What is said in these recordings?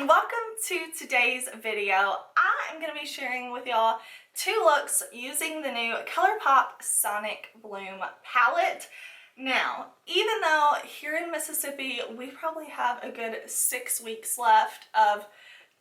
and welcome to today's video. I am going to be sharing with y'all 2 looks using the new ColourPop Sonic Bloom palette. Now, even though here in Mississippi we probably have a good 6 weeks left of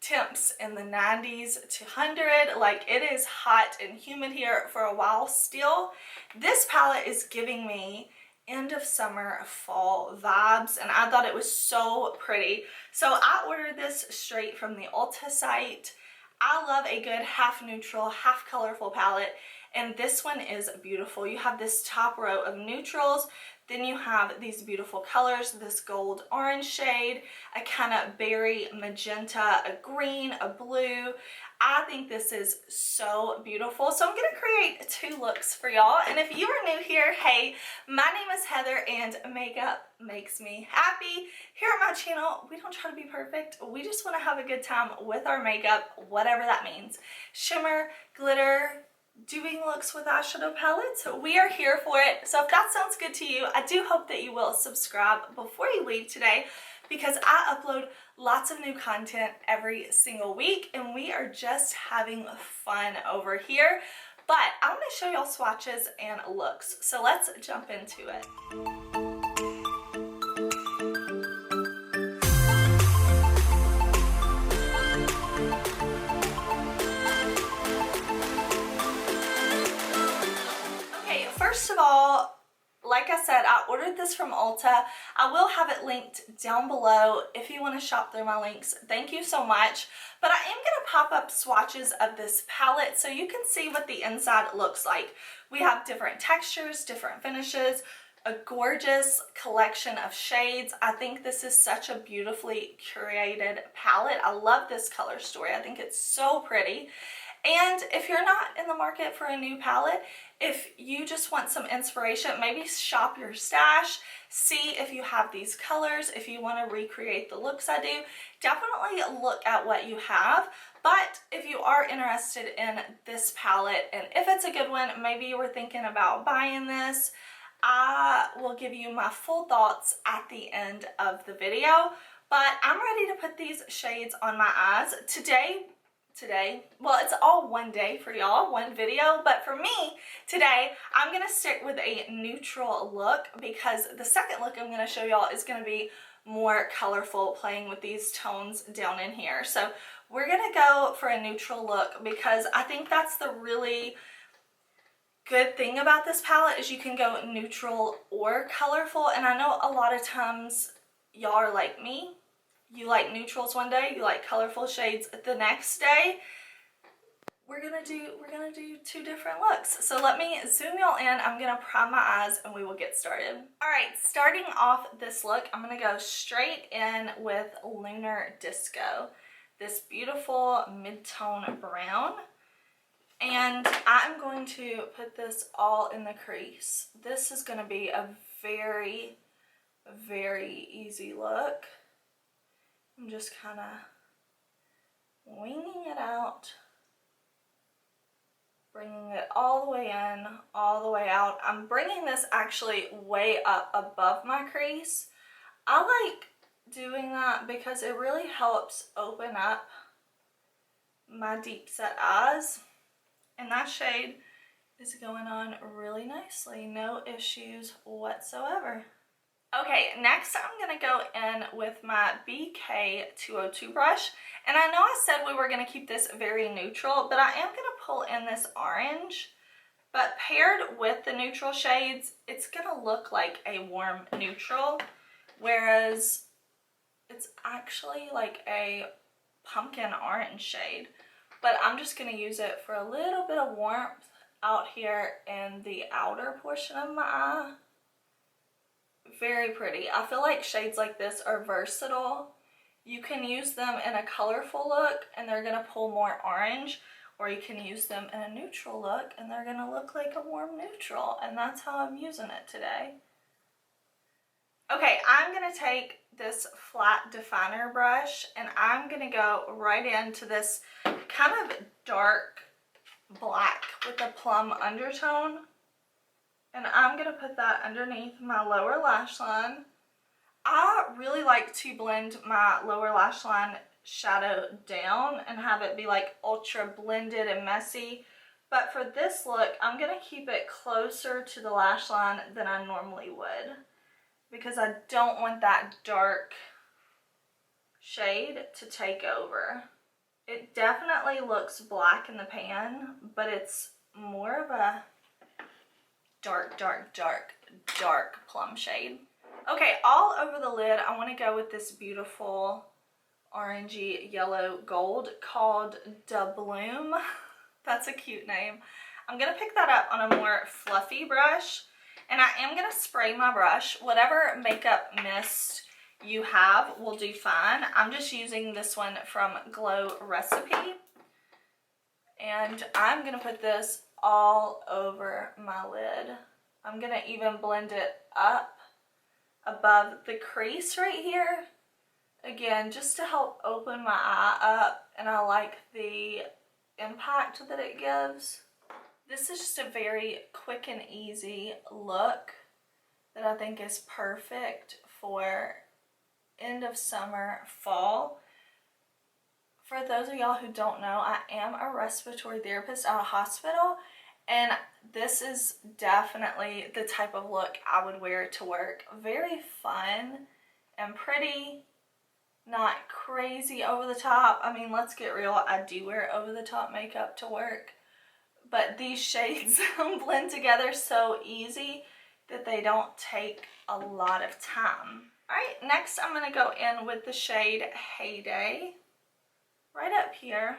temps in the 90s to 100, like it is hot and humid here for a while still, this palette is giving me end of summer fall vibes, and I thought it was so pretty. So I ordered this straight from the Ulta site. I love a good half neutral, half colorful palette, and this one is beautiful. You have this top row of neutrals, then you have these beautiful colors, this gold orange shade, a kind of berry magenta, a green, a blue. I think this is so beautiful. So I'm going to create 2 looks for y'all. And if you are new here, hey, my name is Heather and makeup makes me happy. Here on my channel, we don't try to be perfect. We just want to have a good time with our makeup, whatever that means. Shimmer, glitter, doing looks with eyeshadow palettes, we are here for it. So if that sounds good to you, I do hope that you will subscribe before you leave today, because I upload lots of new content every single week and we are just having fun over here. But I want to show y'all swatches and looks, so let's jump into it. First of all, like I said, I ordered this from Ulta. I will have it linked down below if you want to shop through my links. Thank you so much. But I am going to pop up swatches of this palette so you can see what the inside looks like. We have different textures, different finishes, a gorgeous collection of shades. I think this is such a beautifully curated palette. I love this color story. I think it's so pretty. And if you're not in the market for a new palette, if you just want some inspiration, maybe shop your stash, see if you have these colors. If you want to recreate the looks I do, definitely look at what you have. But if you are interested in this palette, and if it's a good one, maybe you were thinking about buying this, I will give you my full thoughts at the end of the video. But I'm ready to put these shades on my eyes today, well, it's all one day for y'all, one video, but for me today I'm gonna stick with a neutral look, because the second look I'm gonna show y'all is gonna be more colorful, playing with these tones down in here. So we're gonna go for a neutral look because I think that's the really good thing about this palette, is you can go neutral or colorful. And I know a lot of times y'all are like me. You like neutrals one day, you like colorful shades the next day. We're gonna do 2 different looks. So let me zoom y'all in. I'm gonna prime my eyes and we will get started. All right, starting off this look, I'm gonna go straight in with Lunar Disco, this beautiful mid-tone brown. And I'm going to put this all in the crease. This is gonna be a very, very easy look. I'm just kind of winging it out, bringing it all the way in, all the way out. I'm bringing this actually way up above my crease. I like doing that because it really helps open up my deep set eyes. And that shade is going on really nicely. No issues whatsoever. Okay, next I'm going to go in with my BK202 brush. And I know I said we were going to keep this very neutral, but I am going to pull in this orange. But paired with the neutral shades, it's going to look like a warm neutral, whereas it's actually like a pumpkin orange shade. But I'm just going to use it for a little bit of warmth out here in the outer portion of my eye. Very pretty. I feel like shades like this are versatile. You can use them in a colorful look and they're going to pull more orange, or you can use them in a neutral look and they're going to look like a warm neutral, and that's how I'm using it today. Okay, I'm going to take this flat definer brush and I'm going to go right into this kind of dark black with a plum undertone. And I'm going to put that underneath my lower lash line. I really like to blend my lower lash line shadow down and have it be like ultra blended and messy. But for this look, I'm going to keep it closer to the lash line than I normally would, because I don't want that dark shade to take over. It definitely looks black in the pan, but it's more of a dark, dark, dark, dark plum shade. Okay, all over the lid, I want to go with this beautiful orangey yellow gold called Da Bloom. That's a cute name. I'm going to pick that up on a more fluffy brush, and I am going to spray my brush. Whatever makeup mist you have will do fine. I'm just using this one from Glow Recipe, and I'm going to put this all over my lid. I'm going to even blend it up above the crease right here. Again, just to help open my eye up, and I like the impact that it gives. This is just a very quick and easy look that I think is perfect for end of summer, fall. For those of y'all who don't know, I am a respiratory therapist at a hospital, and this is definitely the type of look I would wear to work. Very fun and pretty, not crazy over the top. I mean, let's get real, I do wear over the top makeup to work, but these shades blend together so easy that they don't take a lot of time. Alright, next I'm going to go in with the shade Heyday right up here,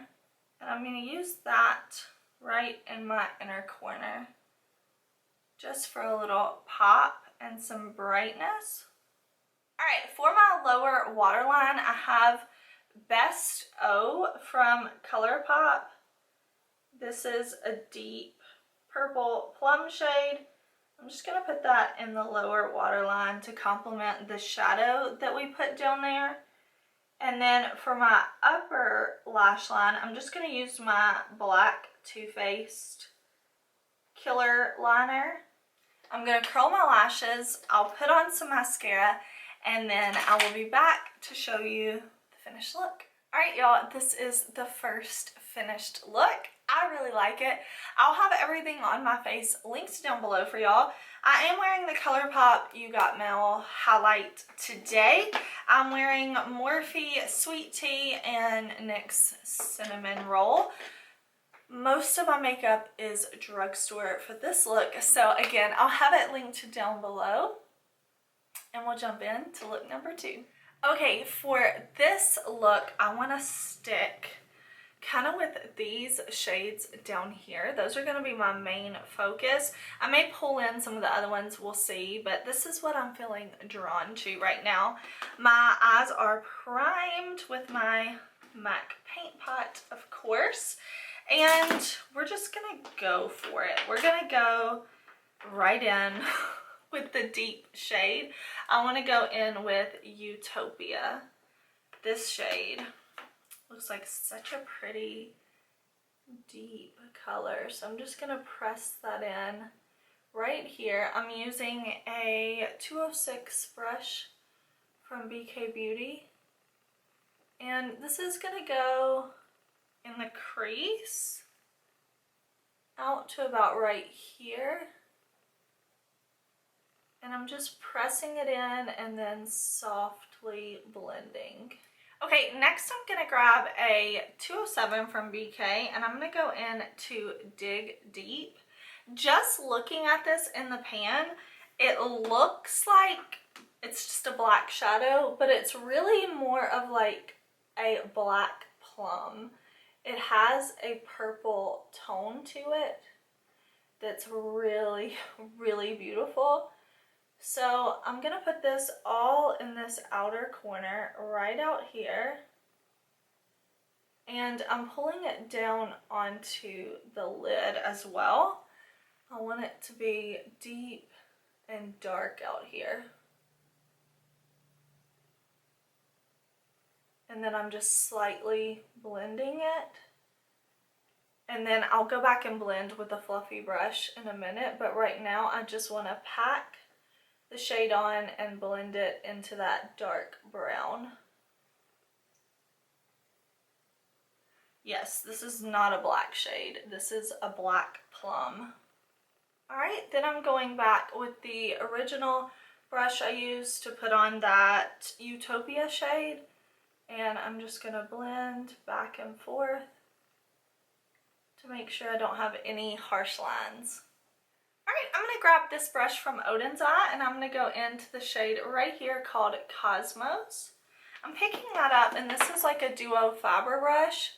and I'm going to use that right in my inner corner just for a little pop and some brightness. Alright, for my lower waterline, I have Best O from ColourPop. This is a deep purple plum shade. I'm just going to put that in the lower waterline to complement the shadow that we put down there. And then for my upper lash line, I'm just going to use my black Too Faced Killer Liner. I'm going to curl my lashes, I'll put on some mascara, and then I will be back to show you the finished look. Alright y'all, this is the first finished look. I really like it. I'll have everything on my face linked down below for y'all. I am wearing the ColourPop You Got Mail highlight today. I'm wearing Morphe Sweet Tea and NYX Cinnamon Roll. Most of my makeup is drugstore for this look, so again, I'll have it linked down below, and we'll jump in to look number 2. Okay, for this look, I want to stick kind of with these shades down here. Those are going to be my main focus. I may pull in some of the other ones, we'll see, but this is what I'm feeling drawn to right now. My eyes are primed with my MAC Paint Pot, of course, and we're just going to go for it. We're going to go right in with the deep shade. I want to go in with Utopia. This shade looks like such a pretty deep color, so I'm just going to press that in right here. I'm using a 206 brush from BK Beauty, and this is going to go in the crease out to about right here, and I'm just pressing it in and then softly blending. Okay, next I'm going to grab a 207 from BK, and I'm going to go in to Dig Deep. Just looking at this in the pan, it looks like it's just a black shadow, but it's really more of like a black plum. It has a purple tone to it that's really, really beautiful. So I'm going to put this all in this outer corner right out here, and I'm pulling it down onto the lid as well. I want it to be deep and dark out here. And then I'm just slightly blending it. And then I'll go back and blend with a fluffy brush in a minute, but right now I just want to pack the shade on and blend it into that dark brown. Yes, this is not a black shade. This is a black plum. Alright, then I'm going back with the original brush I used to put on that Utopia shade. And I'm just going to blend back and forth to make sure I don't have any harsh lines. Alright, I'm going to grab this brush from Odin's Eye and I'm going to go into the shade right here called Cosmos. I'm picking that up and this is like a duo fiber brush.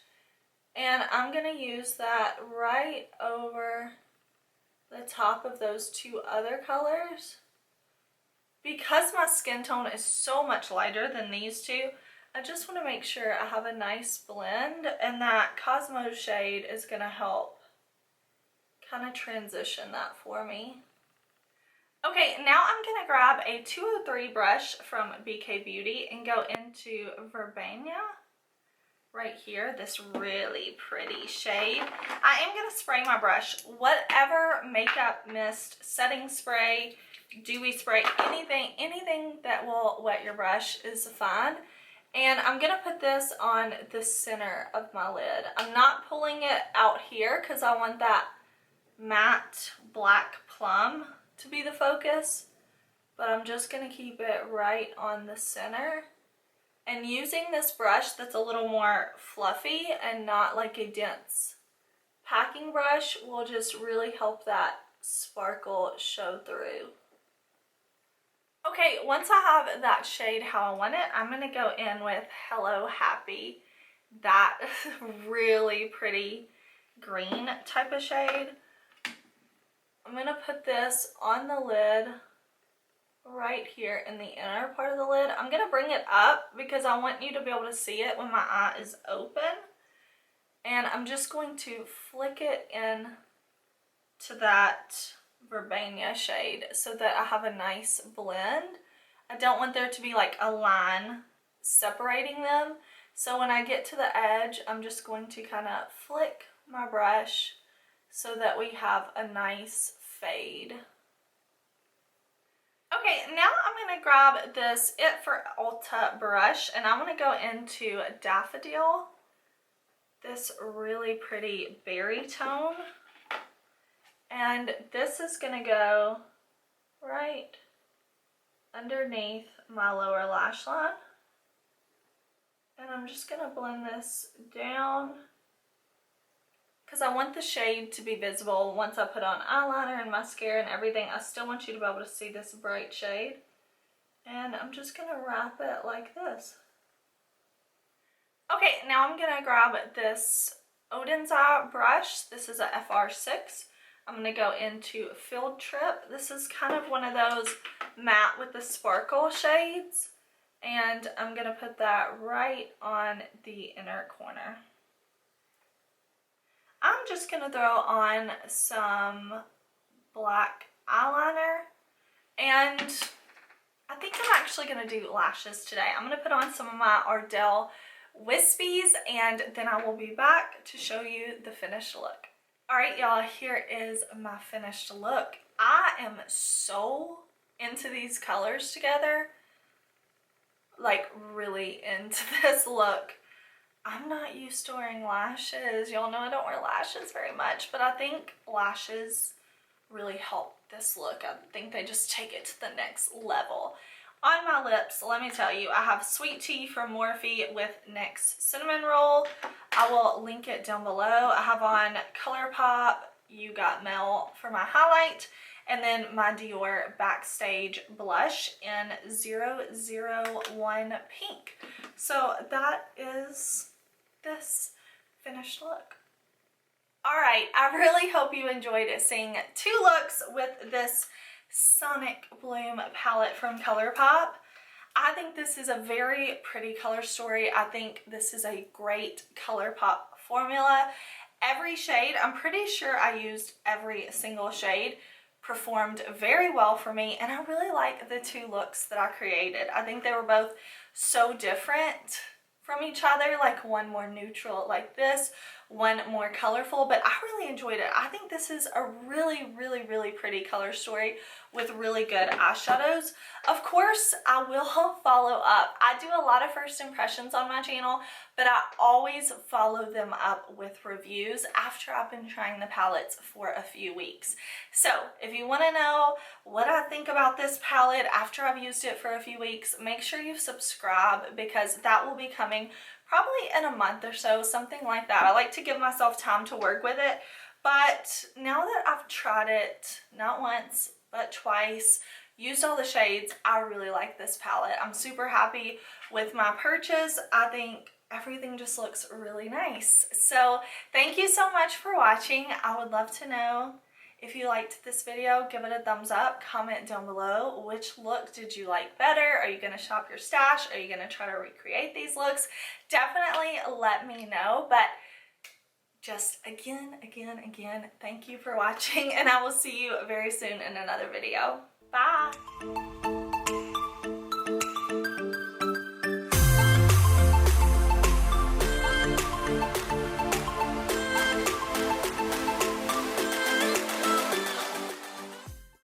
And I'm going to use that right over the top of those two other colors. Because my skin tone is so much lighter than these two, I just want to make sure I have a nice blend, and that Cosmos shade is going to help kind of transition that for me. Okay, now I'm going to grab a 203 brush from BK Beauty and go into Verbena. Right here, this really pretty shade. I am going to spray my brush. Whatever makeup mist, setting spray, dewy spray, anything that will wet your brush is fine. And I'm going to put this on the center of my lid. I'm not pulling it out here because I want that matte black plum to be the focus. But I'm just going to keep it right on the center. And using this brush that's a little more fluffy and not like a dense packing brush will just really help that sparkle show through. Okay, once I have that shade how I want it, I'm going to go in with Hello Happy. That really pretty green type of shade. I'm going to put this on the lid right here in the inner part of the lid. I'm going to bring it up because I want you to be able to see it when my eye is open. And I'm just going to flick it in to that Verbena shade so that I have a nice blend. I don't want there to be like a line separating them. So when I get to the edge, I'm just going to kind of flick my brush so that we have a nice fade. Okay, now I'm going to grab this It for Ulta brush and I'm going to go into Daffodil, this really pretty berry tone. And this is going to go right underneath my lower lash line. And I'm just going to blend this down because I want the shade to be visible once I put on eyeliner and mascara and everything. I still want you to be able to see this bright shade. And I'm just going to wrap it like this. Okay, now I'm going to grab this Odin's Eye brush. This is a FR6. I'm going to go into Field Trip. This is kind of one of those matte with the sparkle shades. And I'm going to put that right on the inner corner. I'm just going to throw on some black eyeliner. And I think I'm actually going to do lashes today. I'm going to put on some of my Ardell Wispies and then I will be back to show you the finished look. Alright y'all, here is my finished look. I am so into these colors together. Like really into this look. I'm not used to wearing lashes. Y'all know I don't wear lashes very much, but I think lashes really help this look. I think they just take it to the next level. On my lips, let me tell you, I have Sweet Tea from Morphe with NYX Cinnamon Roll. I will link it down below. I have on ColourPop, You Got Mail for my highlight, and then my Dior Backstage blush in 001 Pink. So that is this finished look. Alright, I really hope you enjoyed seeing two looks with this Sonic Bloom palette from ColourPop. I think this is a very pretty color story. I think this is a great ColourPop formula. Every shade, I'm pretty sure I used every single shade, performed very well for me, and I really like the two looks that I created. I think they were both so different from each other, like one more neutral like this, one more colorful, but I really enjoyed it. I think this is a really pretty color story with really good eyeshadows. Of course, I will follow up. I do a lot of first impressions on my channel, but I always follow them up with reviews after I've been trying the palettes for a few weeks. So if you want to know what I think about this palette after I've used it for a few weeks, make sure you subscribe, because that will be coming probably in a month or so, something like that. I like to give myself time to work with it, but now that I've tried it not once but twice, used all the shades, I really like this palette. I'm super happy with my purchase. I think everything just looks really nice. So thank you so much for watching. I would love to know if you liked this video. Give it a thumbs up, comment down below which look did you like better. Are you going to shop your stash? Are you going to try to recreate these looks? Definitely let me know. But just again, thank you for watching, and I will see you very soon in another video. Bye!